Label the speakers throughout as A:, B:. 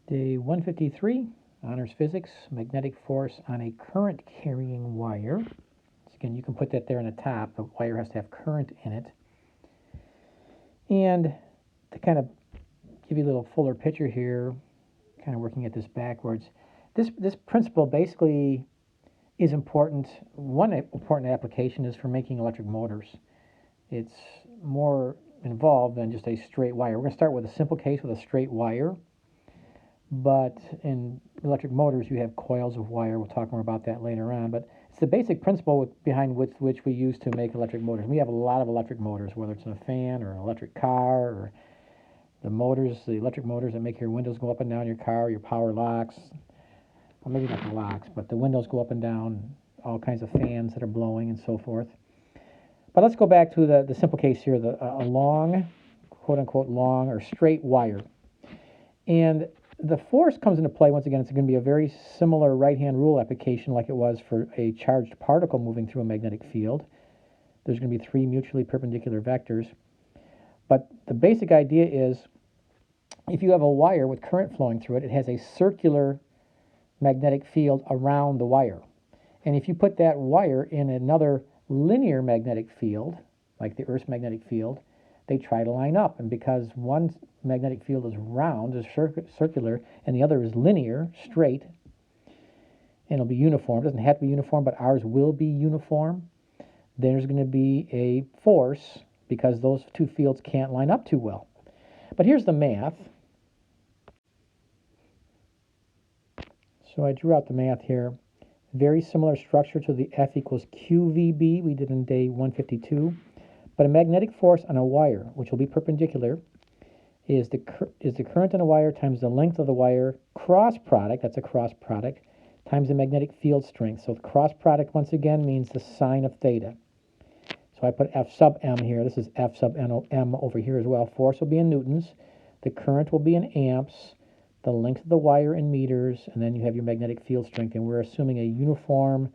A: Day 153, Honors Physics, Magnetic Force on a Current Carrying Wire. So again, you can put that there on the top. The wire has to have current in it. And to kind of give you a little fuller picture here, kind of working at this backwards, this principle basically is important. One important application is for making electric motors. It's more involved than just a straight wire. We're going to start with a simple case with a straight wire. But in electric motors, you have coils of wire. We'll talk more about that later on. But it's the basic principle behind which we use to make electric motors. We have a lot of electric motors, whether it's in a fan or an electric car, or the electric motors that make your windows go up and down your car, your power locks. Well, maybe not the locks, but the windows go up and down, all kinds of fans that are blowing and so forth. But let's go back to the simple case here, a long, quote-unquote long or straight wire. And the force comes into play. Once again, it's going to be a very similar right-hand rule application like it was for a charged particle moving through a magnetic field. There's going to be three mutually perpendicular vectors. But the basic idea is if you have a wire with current flowing through it, it has a circular magnetic field around the wire. And if you put that wire in another linear magnetic field, like the Earth's magnetic field, they try to line up. And because one magnetic field is round, is circular, and the other is linear, straight, and it'll be uniform. It doesn't have to be uniform, but ours will be uniform. There's going to be a force because those two fields can't line up too well. But here's the math. So I drew out the math here. Very similar structure to the F equals QVB we did in day 152. But a magnetic force on a wire, which will be perpendicular, is the current in a wire times the length of the wire cross product, that's a cross product, times the magnetic field strength. So the cross product, once again, means the sine of theta. So I put F sub m here. This is F sub m over here as well. Force will be in newtons. The current will be in amps. The length of the wire in meters. And then you have your magnetic field strength. And we're assuming a uniform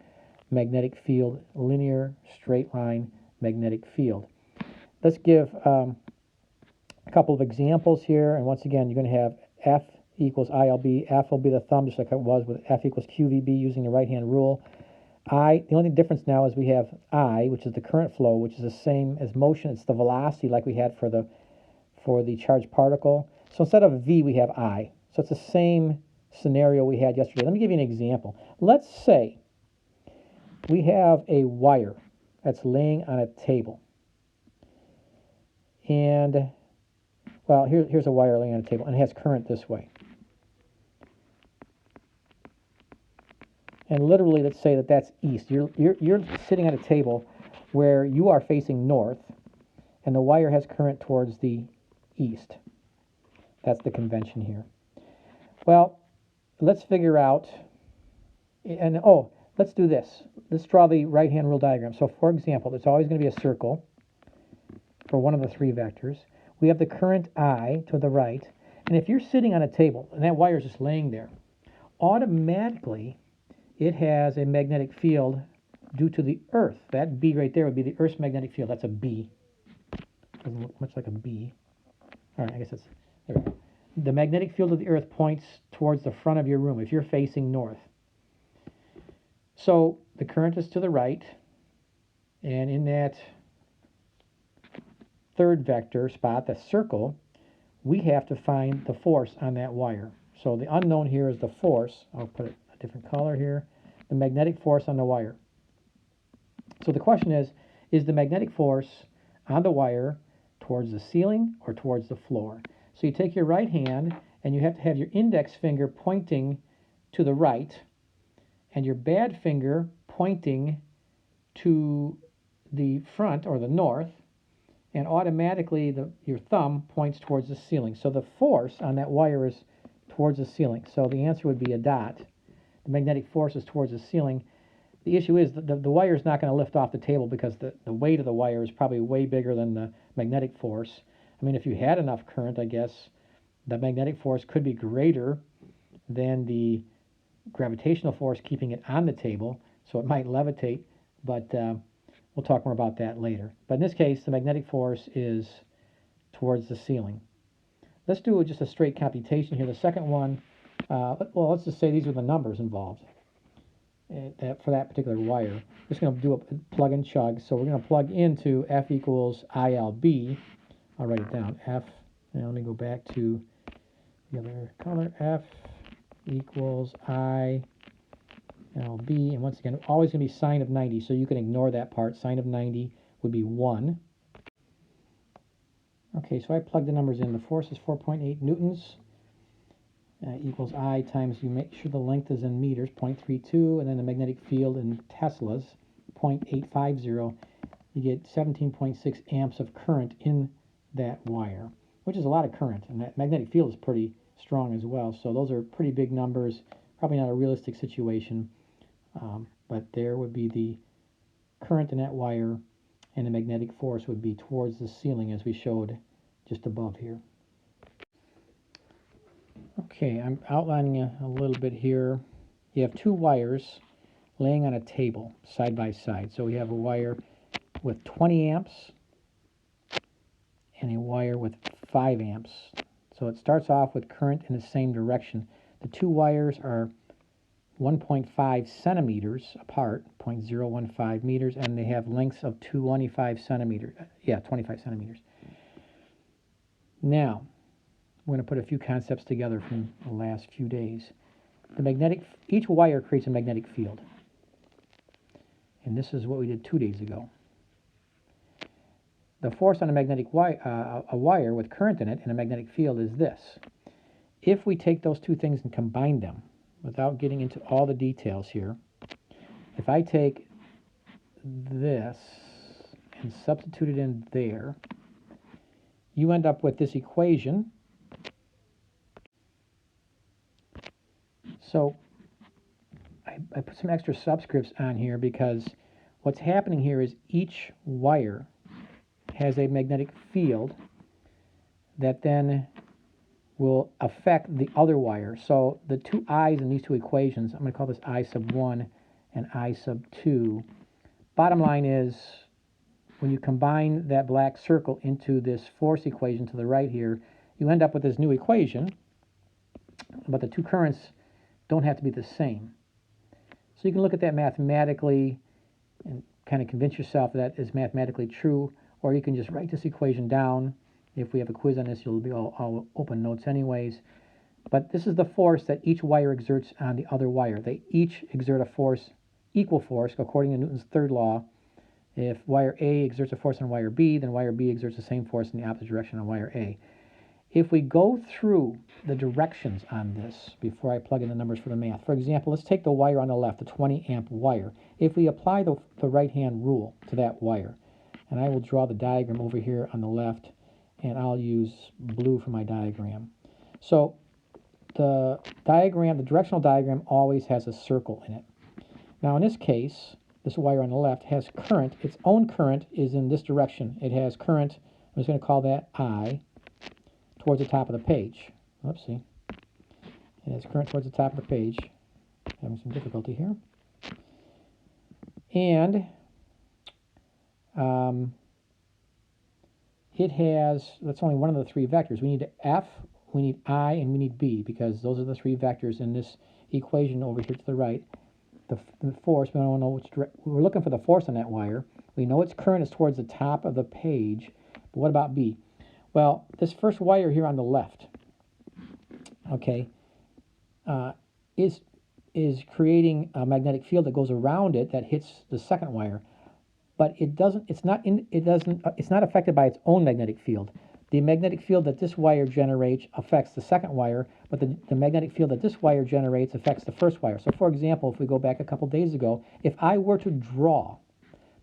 A: magnetic field, linear, straight line magnetic field. Let's give a couple of examples here. And once again, you're going to have F equals ILB. F will be the thumb, just like it was with F equals QVB using the right-hand rule. The only difference now is we have I, which is the current flow, which is the same as motion. It's the velocity like we had for the charged particle. So instead of V, we have I. So it's the same scenario we had yesterday. Let me give you an example. Let's say we have a wire that's laying on a table. And, well, here's a wire laying on a table, and it has current this way. And literally, let's say that that's east. You're sitting at a table where you are facing north, and the wire has current towards the east. That's the convention here. Well, let's figure out, and let's do this. Let's draw the right-hand rule diagram. So, for example, it's always going to be a circle for one of the three vectors. We have the current I to the right, and if you're sitting on a table and that wire is just laying there, automatically it has a magnetic field due to the Earth. That B right there would be the Earth's magnetic field. That's a B. Doesn't look much like a B. All right, I guess that's, there we go. The magnetic field of the Earth points towards the front of your room if you're facing north. So the current is to the right, and in that third vector spot, the circle, we have to find the force on that wire. So the unknown here is the force. I'll put it a different color here. The magnetic force on the wire. So the question is the magnetic force on the wire towards the ceiling or towards the floor? So you take your right hand and you have to have your index finger pointing to the right and your bad finger pointing to the front or the north, and automatically your thumb points towards the ceiling. So the force on that wire is towards the ceiling. So the answer would be a dot. The magnetic force is towards the ceiling. The issue is the wire is not going to lift off the table because the weight of the wire is probably way bigger than the magnetic force. I mean, if you had enough current, I guess the magnetic force could be greater than the gravitational force keeping it on the table, so it might levitate, but we'll talk more about that later. But in this case, the magnetic force is towards the ceiling. Let's do just a straight computation here. The second one well, let's just say these are the numbers involved for that particular wire. We're just going to do a plug and chug. So we're going to plug into F equals ILB. I'll write it down. F, and let me go back to the other color. F equals ILB. And once again, always going to be sine of 90. So you can ignore that part. Sine of 90 would be 1. Okay, so I plugged the numbers in. The force is 4.8 newtons. Equals I times, you make sure the length is in meters, 0.32, and then the magnetic field in Teslas, 0.850. You get 17.6 amps of current in that wire, which is a lot of current, and that magnetic field is pretty strong as well. So those are pretty big numbers, probably not a realistic situation, but there would be the current in that wire, and the magnetic force would be towards the ceiling as we showed just above here. Okay, I'm outlining a little bit here. You have two wires laying on a table side by side. So we have a wire with 20 amps and a wire with 5 amps. So it starts off with current in the same direction. The two wires are 1.5 centimeters apart, 0.015 meters, and they have lengths of 25 centimeters. 25 centimeters. Now, we're going to put a few concepts together from the last few days. Each wire creates a magnetic field. And this is what we did 2 days ago. The force on a wire with current in it and a magnetic field is this. If we take those two things and combine them, without getting into all the details here, if I take this and substitute it in there, you end up with this equation. So I put some extra subscripts on here because what's happening here is each wire has a magnetic field that then will affect the other wire. So the two I's in these two equations, I'm going to call this I sub 1 and I sub 2. Bottom line is, when you combine that black circle into this force equation to the right here, you end up with this new equation, but the two currents don't have to be the same. So you can look at that mathematically and kind of convince yourself that is mathematically true, or you can just write this equation down. If we have a quiz on this, you'll be all open notes anyways. But this is the force that each wire exerts on the other wire. They each exert a force, equal force, according to Newton's third law. If wire A exerts a force on wire B, then wire B exerts the same force in the opposite direction on wire A. If we go through the directions on this before I plug in the numbers for the math, for example, let's take the wire on the left, the 20 amp wire. If we apply the right-hand rule to that wire, and I will draw the diagram over here on the left, and I'll use blue for my diagram. So the directional diagram always has a circle in it. Now in this case, this wire on the left has current. Its own current is in this direction. It has current, I'm just going to call that I, towards the top of the page. Oopsie. It has current towards the top of the page. Having some difficulty here. And it has, that's only one of the three vectors. We need F, we need I, and we need B, because those are the three vectors in this equation over here to the right. The force, we don't know which direction. We're looking for the force on that wire. We know its current is towards the top of the page, but what about B? Well, this first wire here on the left, okay, is creating a magnetic field that goes around it that hits the second wire, but it's not affected by its own magnetic field. The magnetic field that this wire generates affects the second wire, but the magnetic field that this wire generates affects the first wire. So, for example, if we go back a couple days ago, if I were to draw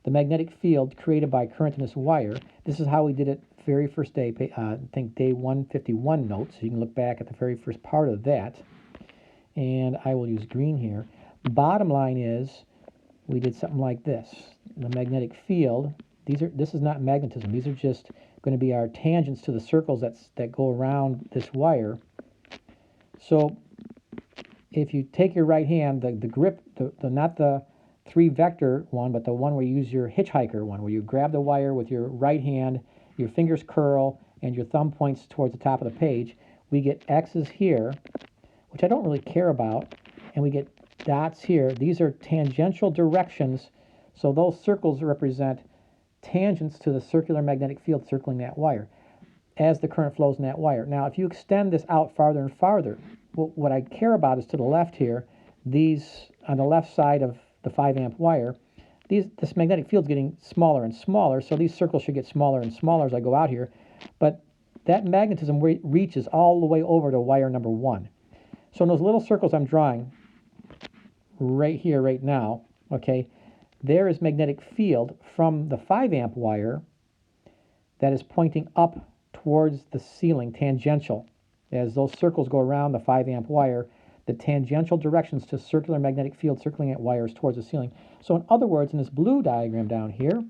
A: the magnetic field created by current in this wire, this is how we did it very first day, I think day 151 notes. So you can look back at the very first part of that. And I will use green here. Bottom line is, we did something like this. The magnetic field, this is not magnetism. These are just going to be our tangents to the circles that go around this wire. So if you take your right hand, the grip, not the 3-vector one, but the one where you use your hitchhiker one, where you grab the wire with your right hand, your fingers curl, and your thumb points towards the top of the page, we get X's here. which I don't really care about, and we get dots here. These are tangential directions, so those circles represent tangents to the circular magnetic field circling that wire as the current flows in that wire. Now, if you extend this out farther and farther, what I care about is to the left here, these, on the left side of the 5 amp wire, this magnetic field is getting smaller and smaller, so these circles should get smaller and smaller as I go out here, but that magnetism reaches all the way over to wire number 1. So in those little circles I'm drawing right here, right now, okay, there is magnetic field from the 5 amp wire that is pointing up towards the ceiling, tangential. As those circles go around the 5 amp wire, the tangential directions to circular magnetic field circling at wires towards the ceiling. So in other words, in this blue diagram down here,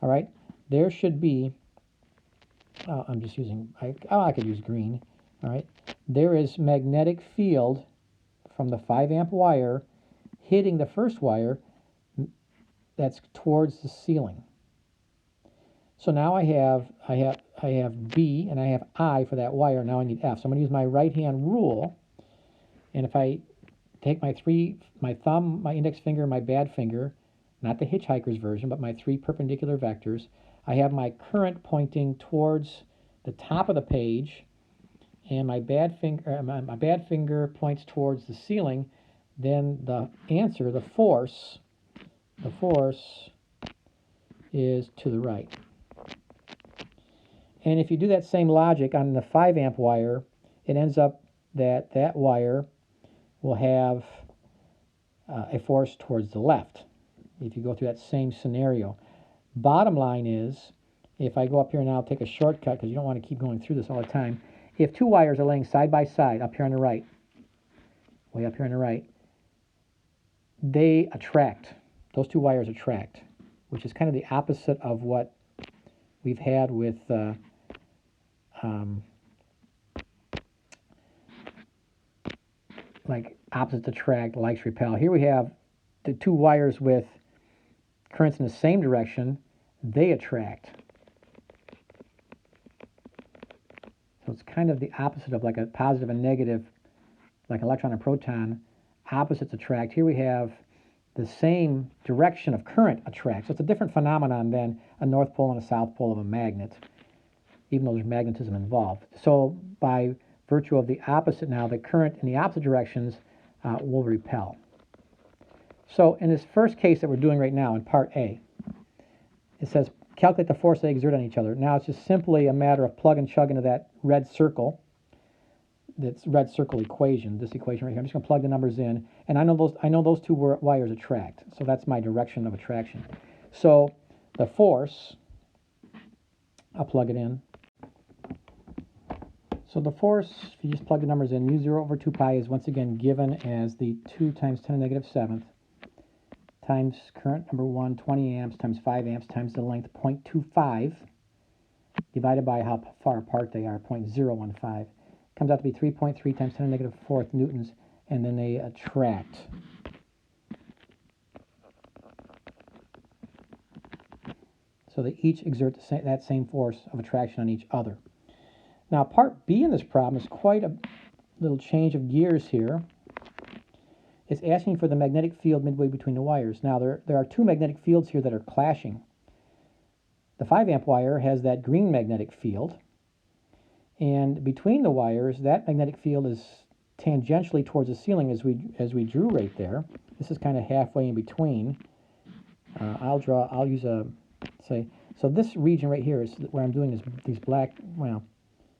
A: all right, there should be, I'm just using, I could use green, all right. There is magnetic field from the 5 amp wire hitting the first wire that's towards the ceiling. So now I have B and I have I for that wire. Now I need F. So I'm going to use my right hand rule. And if I take my thumb, my index finger, my bad finger, not the hitchhiker's version, but my 3 perpendicular vectors, I have my current pointing towards the top of the page, and my bad finger points towards the ceiling. Then the answer, the force is to the right. And if you do that same logic on the 5 amp wire, it ends up that that wire will have a force towards the left if you go through that same scenario. Bottom line is, if I go up here and I'll take a shortcut because you don't want to keep going through this all the time. If 2 wires are laying side by side up here on the right, way up here on the right, they attract. Those 2 wires attract, which is kind of the opposite of what we've had with like opposites attract, likes repel. Here we have the 2 wires with currents in the same direction. They attract. So it's kind of the opposite of like a positive and negative, like electron and proton. Opposites attract. Here we have the same direction of current attract. So it's a different phenomenon than a north pole and a south pole of a magnet, even though there's magnetism involved. So by virtue of the opposite now, the current in the opposite directions will repel. So in this first case that we're doing right now in part A, it says calculate the force they exert on each other. Now it's just simply a matter of plug and chug into that red circle, that's red circle equation, this equation right here. I'm just going to plug the numbers in, and I know those 2 wires attract, so that's my direction of attraction. So the force, I'll plug it in. So the force, if you just plug the numbers in, mu0 over 2 pi is once again given as the 2 times 10 to the negative 7th times current number 1, 20 amps, times 5 amps, times the length 0.25, divided by how far apart they are, 0.015. Comes out to be 3.3 times 10 to the negative 4th newtons, and then they attract. So they each exert that same force of attraction on each other. Now, part B in this problem is quite a little change of gears here. It's asking for the magnetic field midway between the wires. Now, there are 2 magnetic fields here that are clashing. The 5 amp wire has that green magnetic field, and between the wires, that magnetic field is tangentially towards the ceiling as we drew right there. This is kind of halfway in between. I'll use so this region right here is where I'm doing these black, well,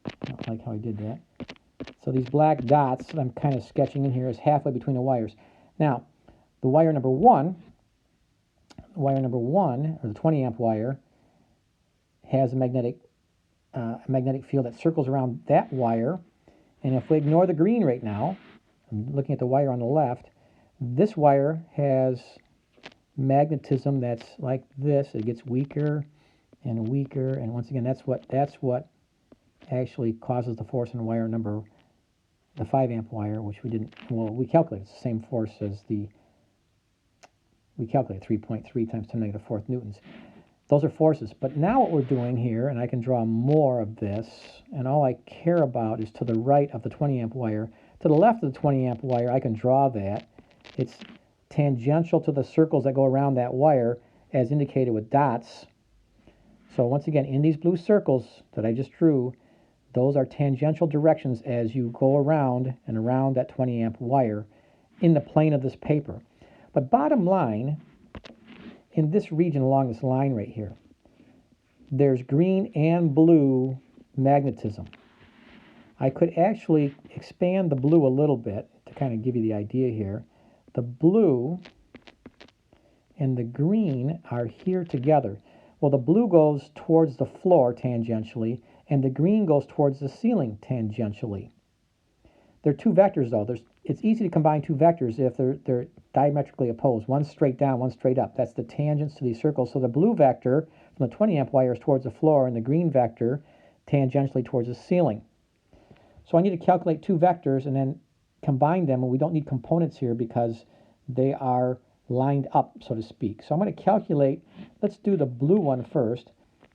A: I don't like how I did that. So these black dots that I'm kind of sketching in here is halfway between the wires. Now, the wire number 1, or the 20 amp wire, has a magnetic field that circles around that wire. And if we ignore the green right now, I'm looking at the wire on the left, this wire has magnetism that's like this. It gets weaker and weaker, and once again, that's what actually causes the force in wire number, the 5 amp wire, which we didn't, well, we calculated. It's the same force as we calculated, 3.3 times 10 to the negative 4th newtons. Those are forces. But now what we're doing here, and I can draw more of this, and all I care about is to the right of the 20 amp wire, To the left of the 20 amp wire, I can draw that. It's tangential to the circles that go around that wire as indicated with dots. So once again, in these blue circles that I just drew, those are tangential directions as you go around and around that 20 amp wire in the plane of this paper. But bottom line, in this region along this line right here, there's green and blue magnetism. I could actually expand the blue a little bit to kind of give you the idea here. The blue and the green are here together. Well, the blue goes towards the floor tangentially, and the green goes towards the ceiling tangentially. They're two vectors, though. It's easy to combine two vectors if they're diametrically opposed. One's straight down, one's straight up. That's the tangents to these circles. So the blue vector from the 20 amp wire is towards the floor, and the green vector tangentially towards the ceiling. So I need to calculate two vectors and then combine them, and we don't need components here because they are lined up, so to speak. So I'm going to calculate, let's do the blue one first.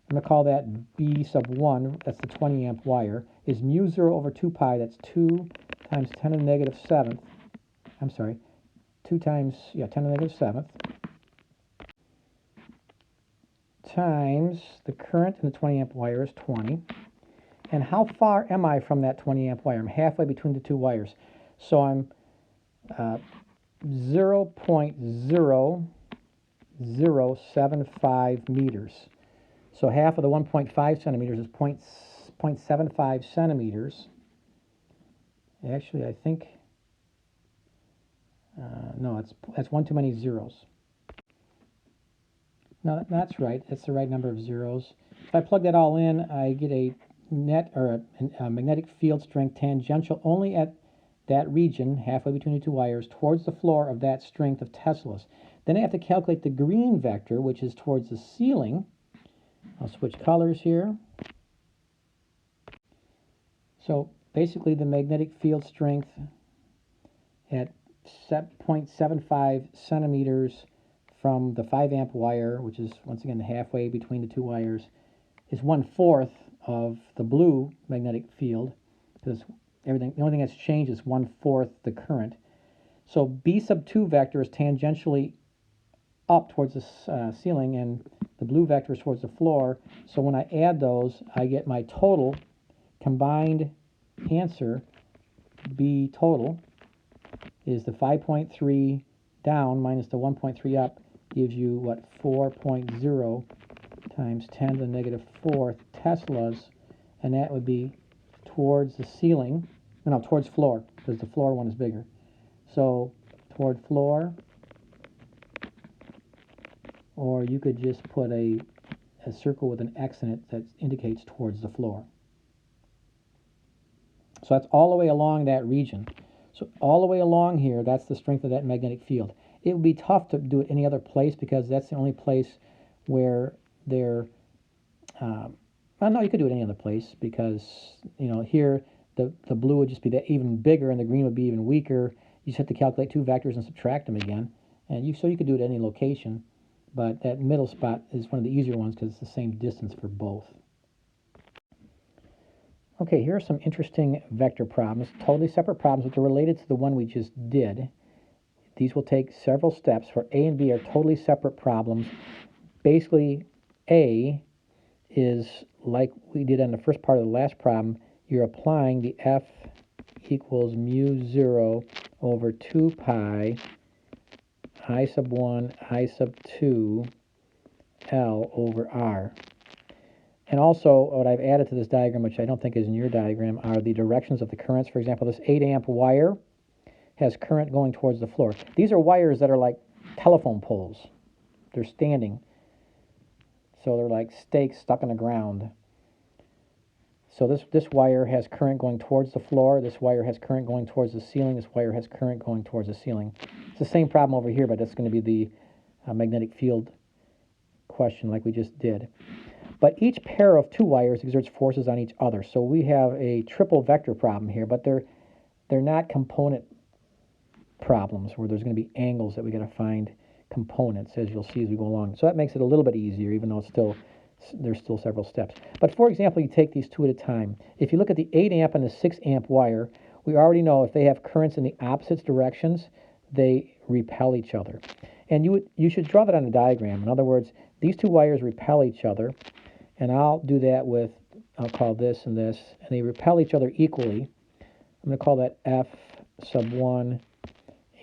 A: I'm going to call that B sub 1, that's the 20 amp wire, is mu 0 over 2 pi, that's 2 times 10 to the negative 7th. I'm sorry, 2 times, 10 to the negative 7th, times the current in the 20 amp wire is 20. And how far am I from that 20 amp wire? I'm halfway between the two wires. So I'm 0.0075 meters. So half of the 1.5 centimeters is 0.75 centimeters. Actually, I think, no, that's one too many zeros. No, that's right. That's the right number of zeros. If I plug that all in, I get a net or a magnetic field strength tangential only at that region, halfway between the two wires, towards the floor of that strength of Teslas. Then I have to calculate the green vector, which is towards the ceiling. I'll switch colors here. So basically the magnetic field strength at 0.75 centimeters from the 5 amp wire, which is once again halfway between the two wires, is 1/4 of the blue magnetic field, because the only thing that's changed is 1/4 the current. So B sub 2 vector is tangentially up towards the ceiling, and the blue vector is towards the floor. So when I add those, I get my total combined answer. B total is the 5.3 down minus the 1.3 up, gives you what, 4.0 times 10 to the negative 4th Teslas, and that would be towards the ceiling, no, towards floor, because the floor one is bigger. So toward floor, or you could just put a circle with an X in it that indicates towards the floor. So that's all the way along that region. So all the way along here, that's the strength of that magnetic field. It would be tough to do it any other place because that's the only place where they're, well, no, you could do it any other place because, here the blue would just be that even bigger and the green would be even weaker. You just have to calculate two vectors and subtract them again. And so you could do it at any location, but that middle spot is one of the easier ones because it's the same distance for both. Okay, here are some interesting vector problems, totally separate problems, but they're related to the one we just did. These will take several steps. For A and B are totally separate problems. Basically, A is like we did on the first part of the last problem. You're applying the F equals mu 0 over 2 pi I sub 1, I sub 2, L over R. And also, what I've added to this diagram, which I don't think is in your diagram, are the directions of the currents. For example, this 8 amp wire has current going towards the floor. These are wires that are like telephone poles. They're standing. So they're like stakes stuck in the ground. So this wire has current going towards the floor. This wire has current going towards the ceiling. This wire has current going towards the ceiling. It's the same problem over here, but that's going to be the magnetic field question like we just did. But each pair of two wires exerts forces on each other. So we have a triple vector problem here, but they're not component problems where there's going to be angles that we got to find components, as you'll see as we go along. So that makes it a little bit easier, even though there's still several steps. But for example, you take these two at a time. If you look at the 8 amp and the 6 amp wire, we already know if they have currents in the opposite directions, they repel each other. And you should draw that on a diagram. In other words, these two wires repel each other, and I'll do that with, I'll call this and this, and they repel each other equally. I'm going to call that F sub 1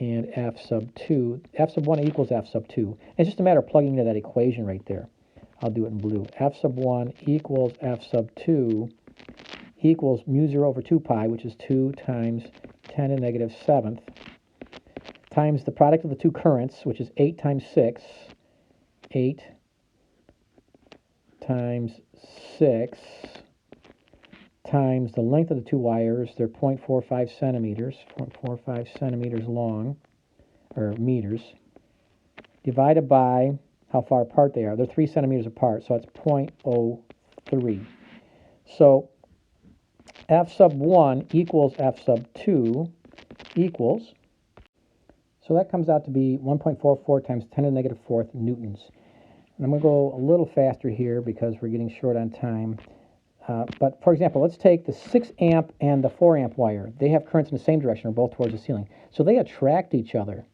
A: and F sub 2. F sub 1 equals F sub 2. It's just a matter of plugging into that equation right there. I'll do it in blue. F sub 1 equals F sub 2 equals mu 0 over 2 pi, which is 2 times 10 to the negative 7th, times the product of the two currents, which is 8 times 6, 8 times 6, times the length of the two wires. They're 0.45 centimeters, 0.45 centimeters long, or meters, divided by how far apart they are. They're 3 centimeters apart, so it's 0.03. So F sub 1 equals F sub 2 equals, so that comes out to be 1.44 times 10 to the negative 4th newtons. And I'm going to go a little faster here because we're getting short on time. But for example, let's take the 6 amp and the 4 amp wire. They have currents in the same direction, or both towards the ceiling. So they attract each other.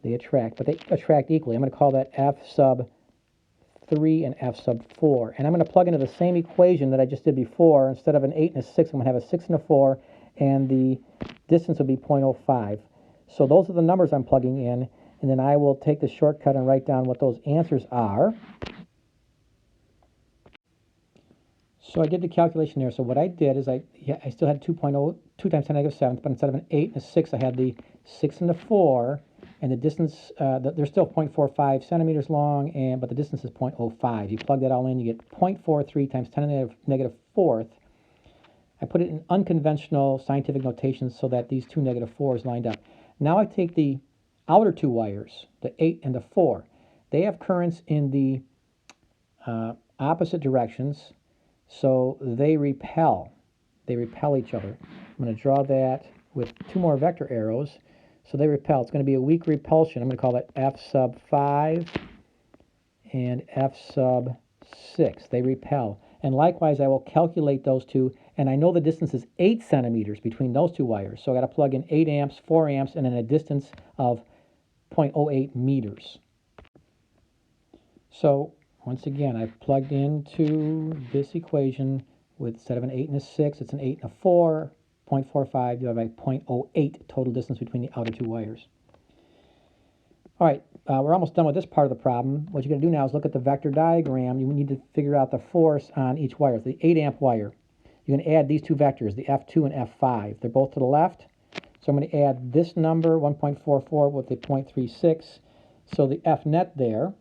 A: They attract, but they attract equally. I'm going to call that F sub 3 and F sub 4. And I'm going to plug into the same equation that I just did before. Instead of an 8 and a 6, I'm going to have a 6 and a 4, and the distance will be 0.05. So those are the numbers I'm plugging in, and then I will take the shortcut and write down what those answers are. So I did the calculation there. So what I did is I still had 2.0, 2 times 10 to the negative 7th, but instead of an 8 and a 6, I had the 6 and a 4, and the distance, they're still 0.45 centimeters long, but the distance is 0.05. You plug that all in, you get 0.43 times 10 to the negative 4th. I put it in unconventional scientific notation so that these two negative 4s lined up. Now I take the outer two wires, the 8 and the 4. They have currents in the opposite directions, so they repel. They repel each other. I'm going to draw that with 2 more vector arrows. So they repel. It's going to be a weak repulsion. I'm going to call that F sub 5 and F sub 6. They repel. And likewise, I will calculate those two, and I know the distance is 8 centimeters between those two wires. So I got to plug in 8 amps, 4 amps, and then a distance of 0.08 meters. So once again, I've plugged into this equation with, instead of an 8 and a 6, it's an 8 and a 4, 0.45 divided by 0.08 total distance between the outer two wires. All right, we're almost done with this part of the problem. What you're going to do now is look at the vector diagram. You need to figure out the force on each wire. The 8 amp wire. You're going to add these two vectors, the F2 and F5. They're both to the left. So I'm going to add this number, 1.44, with the 0.36. So the F net there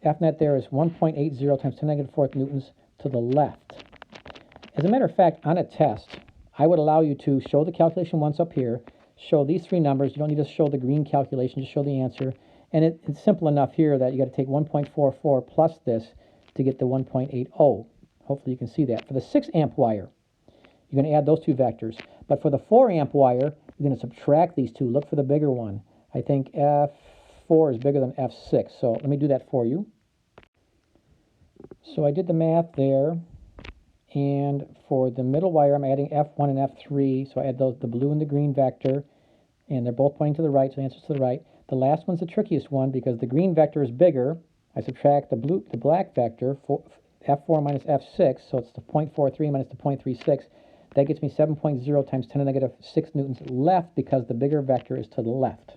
A: is 1.80 times 10 to the negative 4th newtons to the left. As a matter of fact, on a test, I would allow you to show the calculation once up here, show these 3 numbers. You don't need to show the green calculation, just show the answer. And it's simple enough here that you got to take 1.44 plus this to get the 1.80. Hopefully you can see that. For the 6 amp wire, you're going to add those two vectors. But for the 4 amp wire, you're going to subtract these two. Look for the bigger one. I think F4 is bigger than F6. So let me do that for you. So I did the math there. And for the middle wire, I'm adding F1 and F3. So I add the blue and the green vector. And they're both pointing to the right, so the answer's to the right. The last one's the trickiest one because the green vector is bigger. I subtract the black vector, F4 minus F6, so it's the 0.43 minus the 0.36. That gets me 7.0 times 10 to the negative 6 newtons left because the bigger vector is to the left.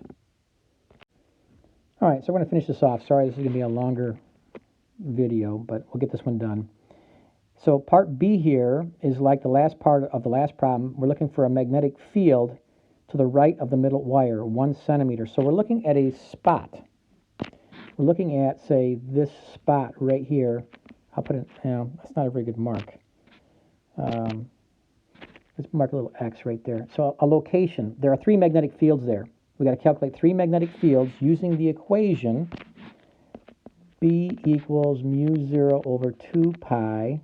A: All right, so we're going to finish this off. Sorry, this is going to be a longer video, but we'll get this one done. So part B here is like the last part of the last problem. We're looking for a magnetic field to the right of the middle wire, 1 centimeter. So we're looking at a spot. We're looking at, say, this spot right here. I'll put it, that's not a very good mark. Let's mark a little X right there. So a location. There are 3 magnetic fields there. We've got to calculate 3 magnetic fields using the equation B equals mu 0 over 2 pi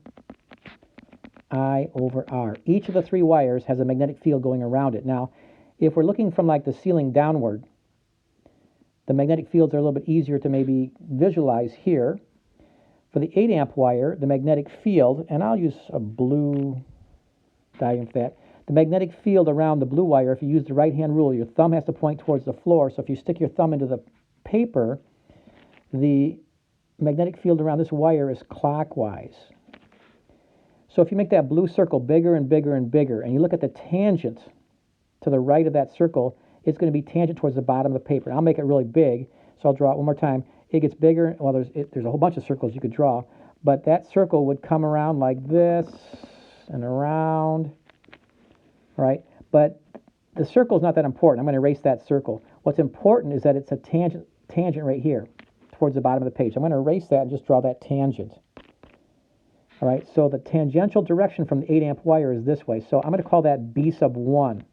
A: I over R. Each of the 3 wires has a magnetic field going around it. Now, if we're looking from like the ceiling downward, the magnetic fields are a little bit easier to maybe visualize here. For the 8 amp wire, the magnetic field, and I'll use a blue diagram for that, The magnetic field around the blue wire, if you use the right-hand rule, your thumb has to point towards the floor. So if you stick your thumb into the paper, the magnetic field around this wire is clockwise. So if you make that blue circle bigger and bigger and bigger, and you look at the tangent to the right of that circle, it's going to be tangent towards the bottom of the paper. I'll make it really big, so I'll draw it one more time. It gets bigger. Well, there's a whole bunch of circles you could draw, but that circle would come around like this and around, right? But the circle is not that important. I'm going to erase that circle. What's important is that it's a tangent right here towards the bottom of the page. I'm going to erase that and just draw that tangent. All right, so the tangential direction from the 8 amp wire is this way. So I'm going to call that B sub 1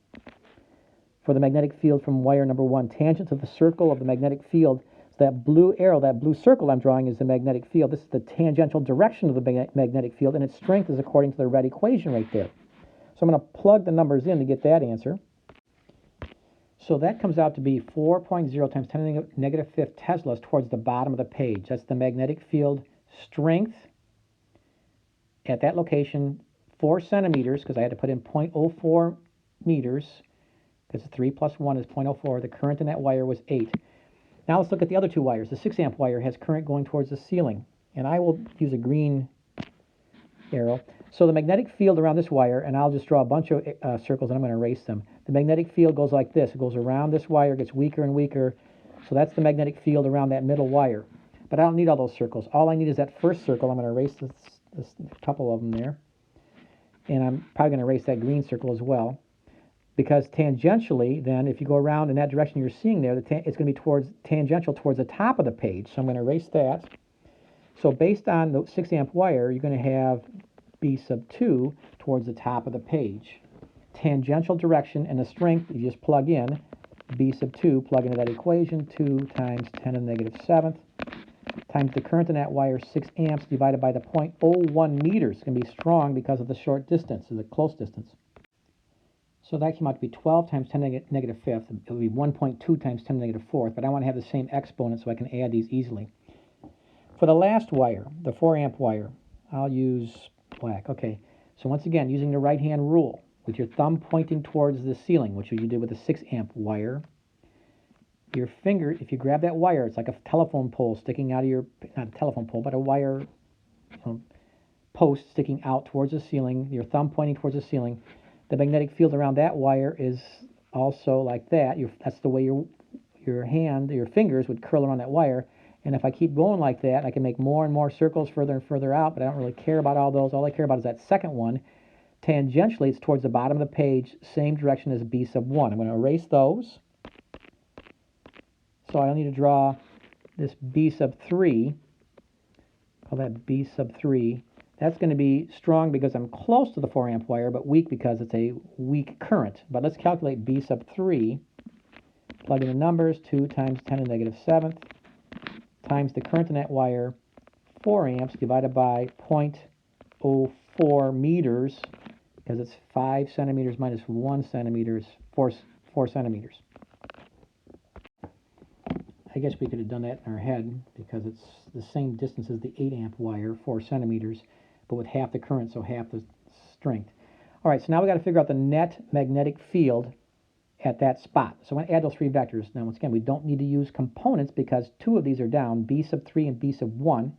A: for the magnetic field from wire number 1. Tangent to the circle of the magnetic field. So that blue arrow, that blue circle I'm drawing is the magnetic field. This is the tangential direction of the magnetic field, and its strength is according to the red equation right there. So I'm going to plug the numbers in to get that answer. So that comes out to be 4.0 times 10 to the negative fifth Teslas towards the bottom of the page. That's the magnetic field strength at that location, 4 centimeters, because I had to put in 0.04 meters, because 3 plus 1 is 0.04. The current in that wire was 8. Now let's look at the other two wires. The 6 amp wire has current going towards the ceiling, and I will use a green arrow. So the magnetic field around this wire, and I'll just draw a bunch of circles, and I'm going to erase them. The magnetic field goes like this. It goes around this wire, gets weaker and weaker. So that's the magnetic field around that middle wire. But I don't need all those circles. All I need is that first circle. I'm going to erase this couple of them there. And I'm probably going to erase that green circle as well. Because tangentially, then, if you go around in that direction you're seeing there, it's going to be tangential towards the top of the page. So I'm going to erase that. So based on the 6 amp wire, you're going to have B sub 2 towards the top of the page. Tangential direction and the strength, you just plug in B sub 2, plug into that equation, 2 times 10 to the negative 7th, times the current in that wire, 6 amps, divided by the 0.01 meters. It's going to be strong because of the short distance, or the close distance. So that came out to be 12 times 10 to the negative fifth. It would be 1.2 times 10 to the negative fourth, but I want to have the same exponent so I can add these easily. For the last wire, the 4 amp wire, I'll use black. Okay, so once again, using the right-hand rule, with your thumb pointing towards the ceiling, which you did with the 6 amp wire, your finger, if you grab that wire, it's like a telephone pole sticking out of your, not a telephone pole, but a wire post sticking out towards the ceiling, your thumb pointing towards the ceiling. The magnetic field around that wire is also like that. That's the way your hand, your fingers would curl around that wire. And if I keep going like that, I can make more and more circles further and further out, but I don't really care about all those. All I care about is that second one. Tangentially, it's towards the bottom of the page, same direction as B sub 1. I'm going to erase those. So I need to draw this B sub 3. Call that B sub 3. That's going to be strong because I'm close to the 4 amp wire, but weak because it's a weak current. But let's calculate B sub 3. Plug in the numbers, 2 times 10 to the negative 7th, times the current in that wire, 4 amps, divided by 0.04 meters, because it's 5 centimeters minus 1 centimeters, 4 centimeters. I guess we could have done that in our head because it's the same distance as the 8 amp wire, 4 centimeters, but with half the current, so half the strength. All right, so now we've got to figure out the net magnetic field at that spot. So I'm going to add those 3 vectors. Now, once again, we don't need to use components because 2 of these are down. B sub 3 and B sub 1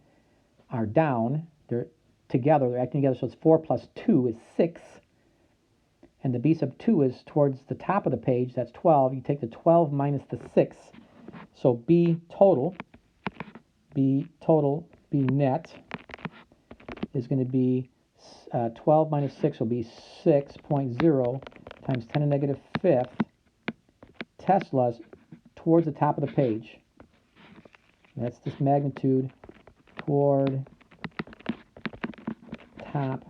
A: are down. They're together. They're acting together, so it's 4 plus 2 is 6. And the B sub 2 is towards the top of the page. That's 12. You take the 12 minus the 6. So B net is going to be 12 minus 6 will be 6.0 times 10 to the negative fifth Teslas towards the top of the page. That's this magnitude toward top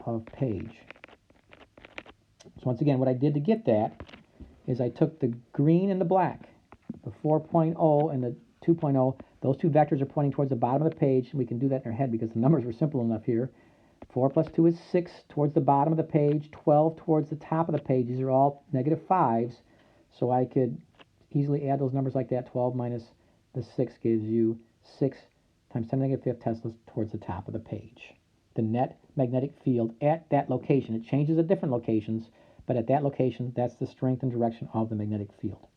A: of page. So once again, what I did to get that is I took the green and the black, the 4.0 and the 2.0. Those 2 vectors are pointing towards the bottom of the page. We can do that in our head because the numbers were simple enough here. 4 plus 2 is 6 towards the bottom of the page, 12 towards the top of the page. These are all negative 5s, so I could easily add those numbers like that. 12 minus the 6 gives you 6 times 10 to the negative fifth Teslas towards the top of the page. The net magnetic field at that location. It changes at different locations, but at that location, that's the strength and direction of the magnetic field.